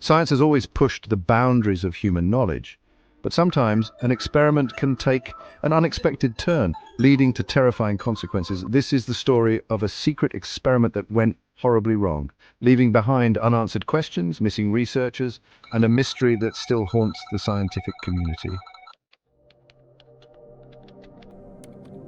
Science has always pushed the boundaries of human knowledge, but sometimes an experiment can take an unexpected turn, leading to terrifying consequences. This is the story of a secret experiment that went horribly wrong, leaving behind unanswered questions, missing researchers, and a mystery that still haunts the scientific community.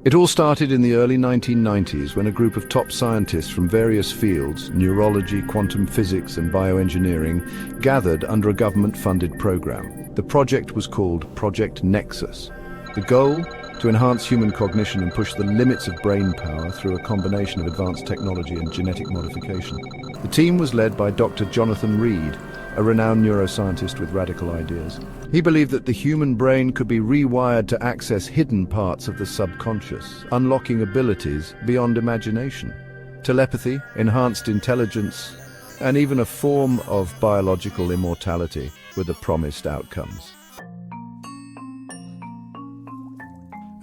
It all started in the early 1990s when a group of top scientists from various fields, neurology, quantum physics, and bioengineering, gathered under a government-funded program. The project was called Project Nexus. The goal? To enhance human cognition and push the limits of brain power through a combination of advanced technology and genetic modification. The team was led by Dr. Jonathan Reed, a renowned neuroscientist with radical ideas. He believed that the human brain could be rewired to access hidden parts of the subconscious, unlocking abilities beyond imagination. Telepathy, enhanced intelligence, and even a form of biological immortality were the promised outcomes.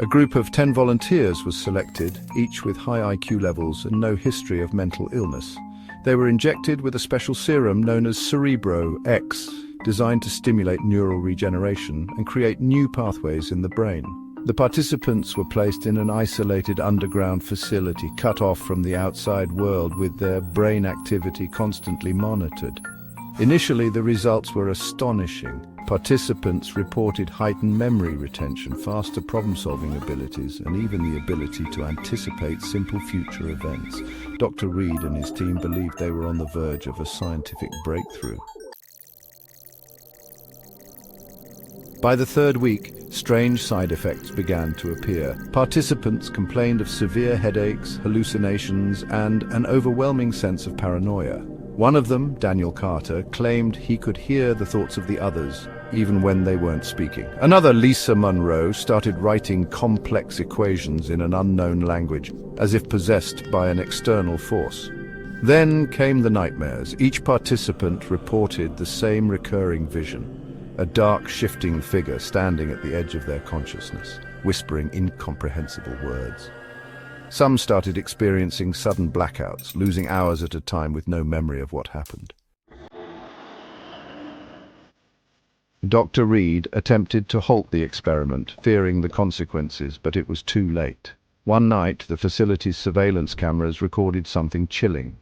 A group of 10 volunteers was selected, each with high IQ levels and no history of mental illness. They were injected with a special serum known as Cerebro-X, designed to stimulate neural regeneration and create new pathways in the brain. The participants were placed in an isolated underground facility, cut off from the outside world with their brain activity constantly monitored. Initially, the results were astonishing. Participants reported heightened memory retention, faster problem-solving abilities, and even the ability to anticipate simple future events. Dr. Reed and his team believed they were on the verge of a scientific breakthrough. By the third week, strange side effects began to appear. Participants complained of severe headaches, hallucinations, and an overwhelming sense of paranoia. One of them, Daniel Carter, claimed he could hear the thoughts of the others, even when they weren't speaking. Another, Lisa Munro, started writing complex equations in an unknown language, as if possessed by an external force. Then came the nightmares. Each participant reported the same recurring vision, a dark, shifting figure standing at the edge of their consciousness, whispering incomprehensible words. Some started experiencing sudden blackouts, losing hours at a time with no memory of what happened. Dr. Reed attempted to halt the experiment, fearing the consequences, but it was too late. One night, the facility's surveillance cameras recorded something chilling.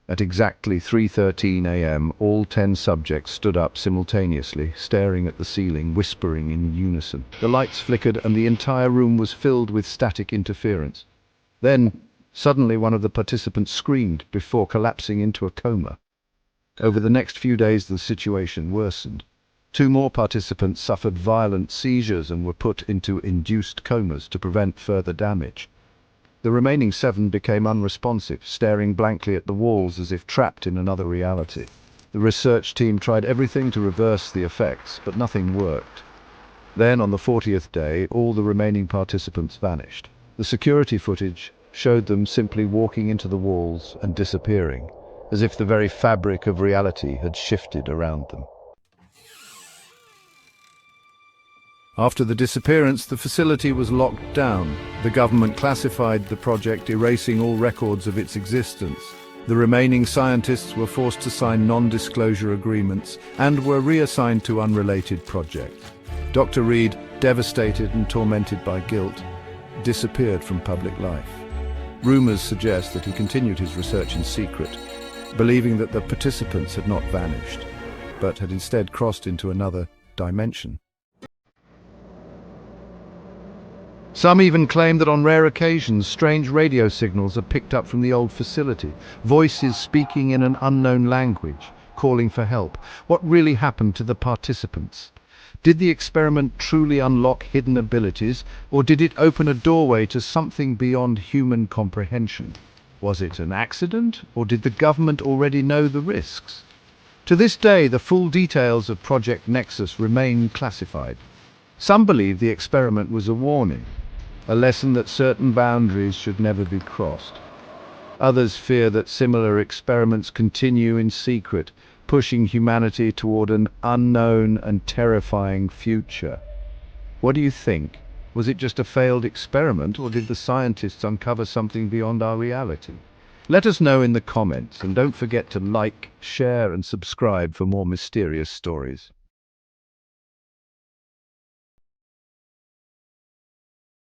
At exactly 3:13 a.m., all 10 subjects stood up simultaneously, staring at the ceiling, whispering in unison. The lights flickered and the entire room was filled with static interference. Then, suddenly, one of the participants screamed before collapsing into a coma. Over the next few days, the situation worsened. 2 more participants suffered violent seizures and were put into induced comas to prevent further damage. The remaining 7 became unresponsive, staring blankly at the walls as if trapped in another reality. The research team tried everything to reverse the effects, but nothing worked. Then, on the 40th day, all the remaining participants vanished. The security footage showed them simply walking into the walls and disappearing, as if the very fabric of reality had shifted around them. After the disappearance, the facility was locked down. The government classified the project, erasing all records of its existence. The remaining scientists were forced to sign non-disclosure agreements and were reassigned to unrelated projects. Dr. Reed, devastated and tormented by guilt, disappeared from public life. Rumors suggest that he continued his research in secret, believing that the participants had not vanished, but had instead crossed into another dimension. Some even claim that on rare occasions, strange radio signals are picked up from the old facility, voices speaking in an unknown language, calling for help. What really happened to the participants? Did the experiment truly unlock hidden abilities, or did it open a doorway to something beyond human comprehension? Was it an accident, or did the government already know the risks? To this day, the full details of Project Nexus remain classified. Some believe the experiment was a warning, a lesson that certain boundaries should never be crossed. Others fear that similar experiments continue in secret, pushing humanity toward an unknown and terrifying future. What do you think? Was it just a failed experiment, or did the scientists uncover something beyond our reality? Let us know in the comments, and don't forget to like, share and subscribe for more mysterious stories.